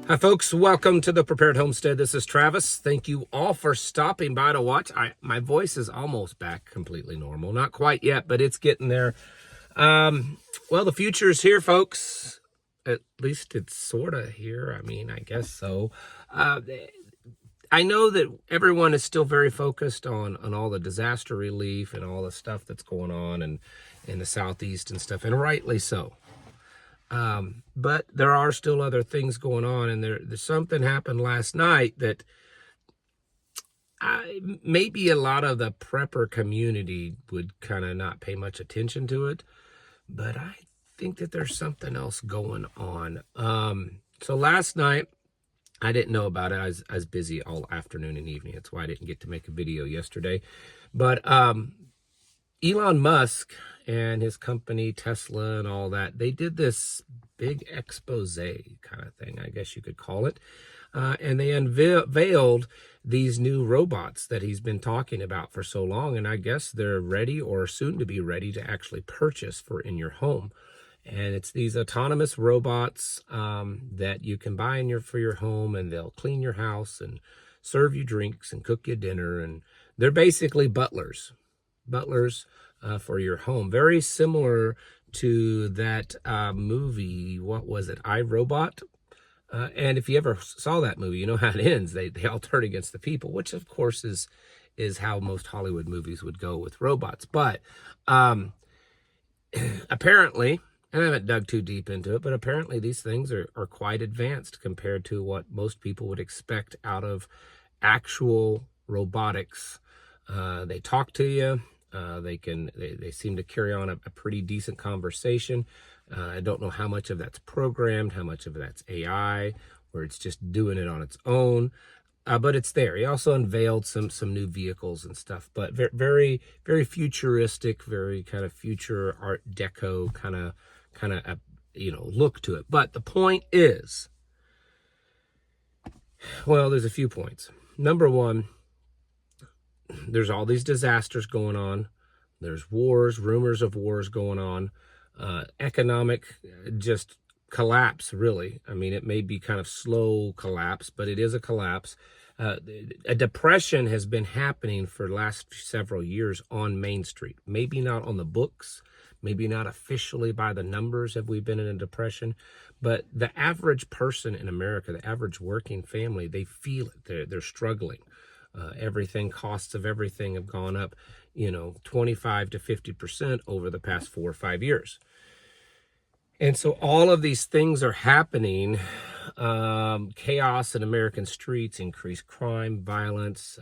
Hi folks, welcome to the Prepared Homestead. This is Travis. Thank you all for stopping by to watch. My voice is almost back completely normal. Not quite yet, but it's getting there. Well, the future is here, folks. At least it's sort of here. I mean, I guess so. I know that everyone is still very focused on all the disaster relief and all the stuff that's going on and in the Southeast and stuff, and rightly so. But there are still other things going on, and there's something happened last night that maybe a lot of the prepper community would kind of not pay much attention to it, but I think that there's something else going on. So last night, I didn't know about it. I was busy all afternoon and evening. That's why I didn't get to make a video yesterday. But Elon Musk and his company, Tesla and all that, they did this big expose kind of thing, I guess you could call it. And they unveiled these new robots that he's been talking about for so long. And I guess they're ready or soon to be ready to actually purchase for in your home. And it's these autonomous robots that you can buy for your home, and they'll clean your house and serve you drinks and cook you dinner. And they're basically butlers for your home. Very similar to that movie, what was it, I, Robot? And if you ever saw that movie, you know how it ends. They all turn against the people, which of course is how most Hollywood movies would go with robots. But apparently, and I haven't dug too deep into it, but apparently these things are quite advanced compared to what most people would expect out of actual robotics. They talk to you. They seem to carry on a pretty decent conversation. I don't know how much of that's programmed, how much of that's AI, or it's just doing it on its own. But it's there. He also unveiled some new vehicles and stuff, but very, very futuristic, very kind of future Art Deco kind of look to it. But the point is, well, there's a few points. Number one, there's all these disasters going on. There's wars, rumors of wars going on. Economic just collapse, really. I mean, it may be kind of slow collapse, but it is a collapse. A depression has been happening for the last several years on Main Street. Maybe not on the books, maybe not officially by the numbers have we been in a depression, but the average person in America, the average working family, they feel it. They're struggling. Costs of everything have gone up, 25 to 50% over the past 4 or 5 years. And so all of these things are happening. Chaos in American streets, increased crime, violence,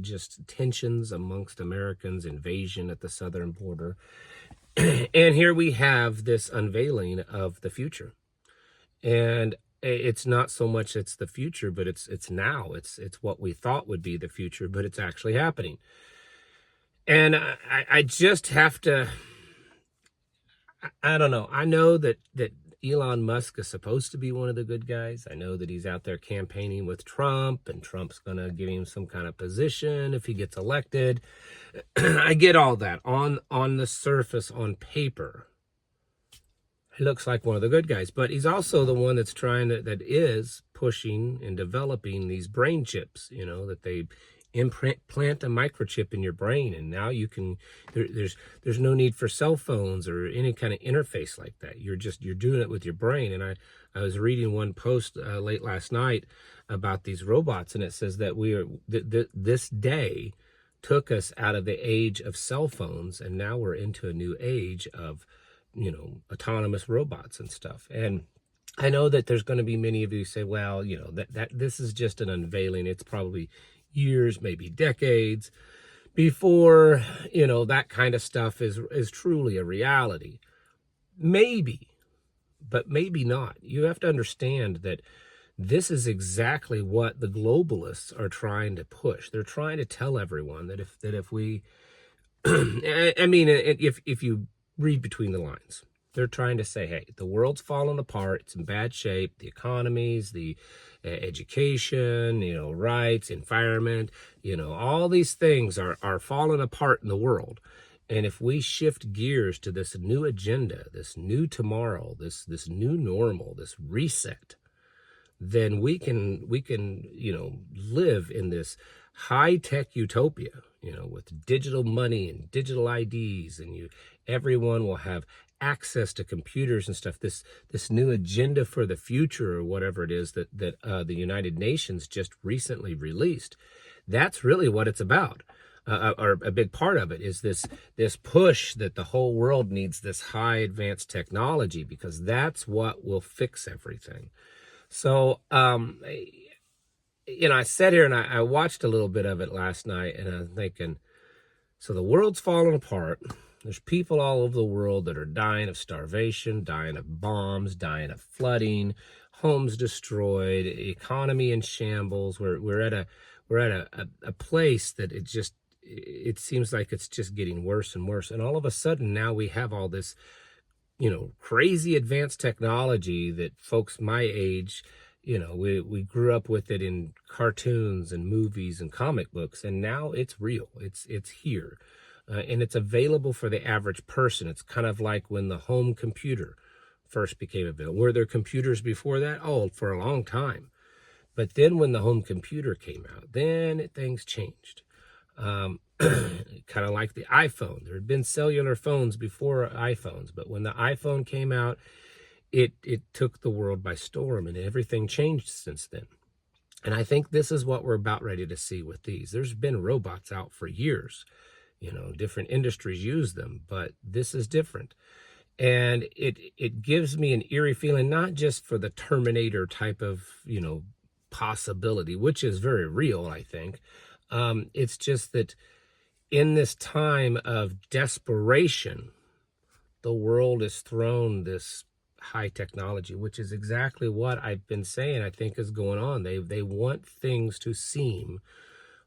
just tensions amongst Americans, invasion at the southern border. And here we have this unveiling of the future. And it's not so much it's the future, but it's now. It's what we thought would be the future, but it's actually happening. And I just have to, I don't know. I know that Elon Musk is supposed to be one of the good guys. I know that he's out there campaigning with Trump, and Trump's going to give him some kind of position if he gets elected. I get all that. On the surface, on paper, he looks like one of the good guys, but he's also the one that's that is pushing and developing these brain chips, that they plant a microchip in your brain, and now you can, there's no need for cell phones or any kind of interface like that. You're doing it with your brain. And I was reading one post late last night about these robots, and it says that this day took us out of the age of cell phones, and now we're into a new age of autonomous robots and stuff. And I know that there's going to be many of you who say, well, that this is just an unveiling. It's probably years, maybe decades before, that kind of stuff is truly a reality. Maybe, but maybe not. You have to understand that this is exactly what the globalists are trying to push. They're trying to tell everyone that if we, I mean, if you read between the lines, they're trying to say, hey, the world's falling apart. It's in bad shape. The economies, the education, rights, environment, all these things are falling apart in the world. And if we shift gears to this new agenda, this new tomorrow, this new normal, this reset, then we can live in this high-tech utopia, with digital money and digital IDs, and everyone will have access to computers and stuff. This new agenda for the future, or whatever it is that the United Nations just recently released. That's really what it's about. Or a big part of it is this push that the whole world needs this high advanced technology, because that's what will fix everything. So, I sat here and I watched a little bit of it last night, and I'm thinking, so the world's falling apart. There's people all over the world that are dying of starvation, dying of bombs, dying of flooding, homes destroyed, economy in shambles. We're at a place that it seems like it's just getting worse and worse. And all of a sudden now we have all this, crazy advanced technology that folks my age, we grew up with it in cartoons and movies and comic books, and now it's real. It's here. And it's available for the average person. It's kind of like when the home computer first became available. Were there computers before that? Oh, for a long time. But then when the home computer came out, then things changed. Kind of like the iPhone. There had been cellular phones before iPhones, but when the iPhone came out, it took the world by storm, and everything changed since then. And I think this is what we're about ready to see with these. There's been robots out for years. Different industries use them, but this is different. And it gives me an eerie feeling, not just for the Terminator type of, possibility, which is very real, I think. It's just that in this time of desperation, the world has thrown this high technology, which is exactly what I've been saying I think is going on. They want things to seem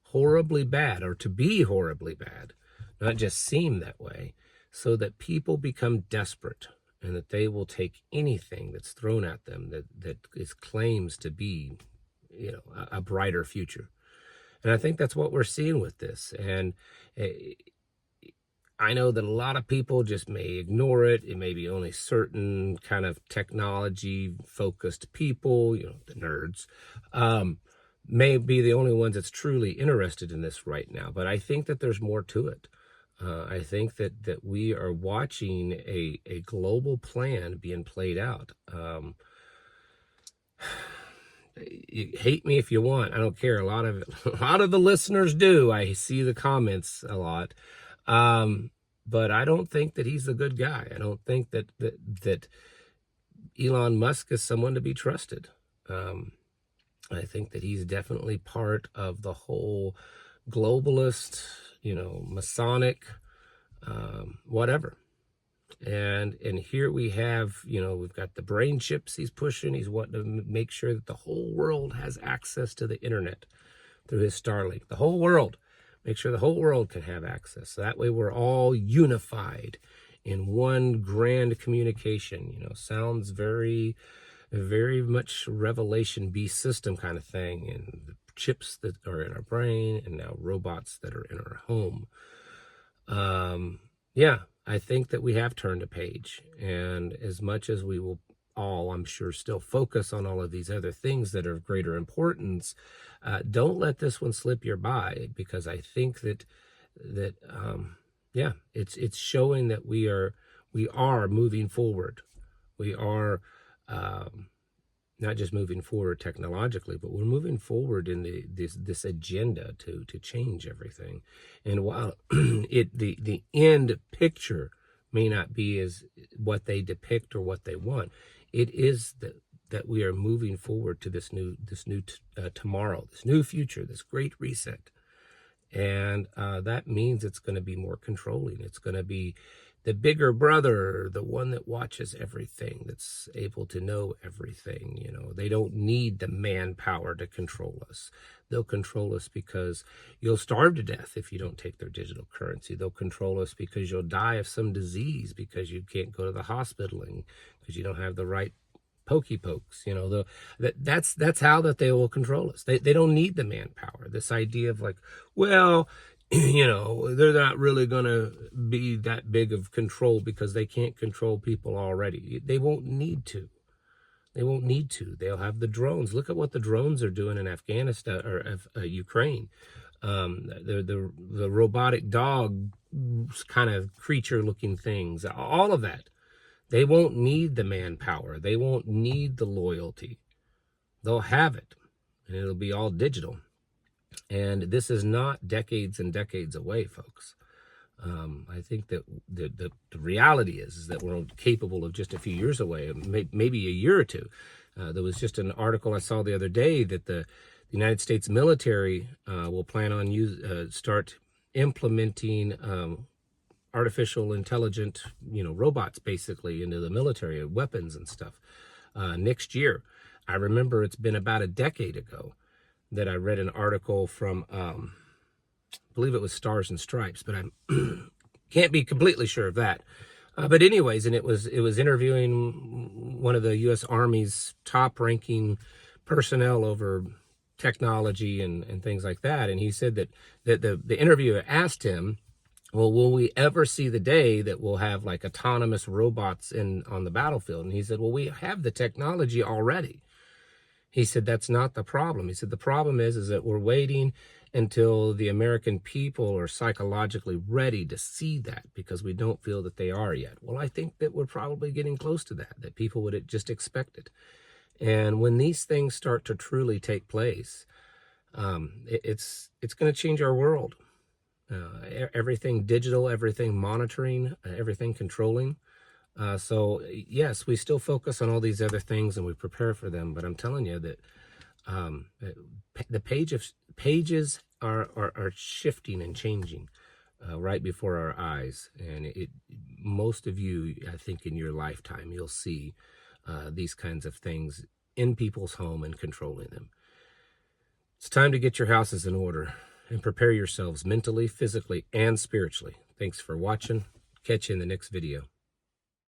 horribly bad, or to be horribly bad, not just seem that way, so that people become desperate, and that they will take anything that's thrown at them that is claims to be, a brighter future. And I think that's what we're seeing with this. And I know that a lot of people just may ignore it. It may be only certain kind of technology-focused people, the nerds, may be the only ones that's truly interested in this right now. But I think that there's more to it. I think that we are watching a global plan being played out. You hate me if you want. I don't care. A lot of the listeners do. I see the comments a lot. But I don't think that he's a good guy. I don't think that Elon Musk is someone to be trusted. I think that he's definitely part of the whole globalist, Masonic, whatever. And here we have, we've got the brain chips he's pushing. He's wanting to make sure that the whole world has access to the internet through his Starlink. The whole world. Make sure the whole world can have access. So that way we're all unified in one grand communication. Sounds very, very much Revelation beast system kind of thing. And the chips that are in our brain, and now robots that are in our home. Yeah, I think that we have turned a page. And as much as we will all, I'm sure, still focus on all of these other things that are of greater importance, don't let this one slip you by, because I think that yeah, it's showing that we are moving forward. We are not just moving forward technologically, but we're moving forward in this agenda to change everything. And while the end picture may not be as what they depict or what they want, it is that we are moving forward to this new tomorrow, this new future, this great reset. And that means it's going to be more controlling. It's going to be the bigger brother, the one that watches everything, that's able to know everything. They don't need the manpower to control us. They'll control us because you'll starve to death if you don't take their digital currency. They'll control us because you'll die of some disease because you can't go to the hospital and because you don't have the right pokes. That's how that they will control us. They don't need the manpower. This idea of like, well, they're not really going to be that big of control because they can't control people already. They won't need to. They won't need to. They'll have the drones. Look at what the drones are doing in Afghanistan or Ukraine. The robotic dog kind of creature-looking things. All of that. They won't need the manpower. They won't need the loyalty. They'll have it, and it'll be all digital. And this is not decades and decades away, folks. I think that the reality is that we're capable of just a few years away, maybe a year or two. There was just an article I saw the other day that the United States military will plan on start implementing artificial intelligent, robots basically into the military, weapons and stuff next year. I remember it's been about a decade ago that I read an article from, I believe it was Stars and Stripes, but I can't be completely sure of that. But anyways, and it was interviewing one of the U.S. Army's top-ranking personnel over technology and things like that, and he said that the interviewer asked him, well, will we ever see the day that we'll have like autonomous robots on the battlefield? And he said, well, we have the technology already. He said, that's not the problem. He said, the problem is that we're waiting until the American people are psychologically ready to see that, because we don't feel that they are yet. Well, I think that we're probably getting close to that people would just expect it. And when these things start to truly take place, it's going to change our world. Everything digital, everything monitoring, everything controlling. So yes, we still focus on all these other things and we prepare for them. But I'm telling you that the pages are shifting and changing right before our eyes. And most of you, I think, in your lifetime, you'll see these kinds of things in people's home and controlling them. It's time to get your houses in order and prepare yourselves mentally, physically, and spiritually. Thanks for watching. Catch you in the next video.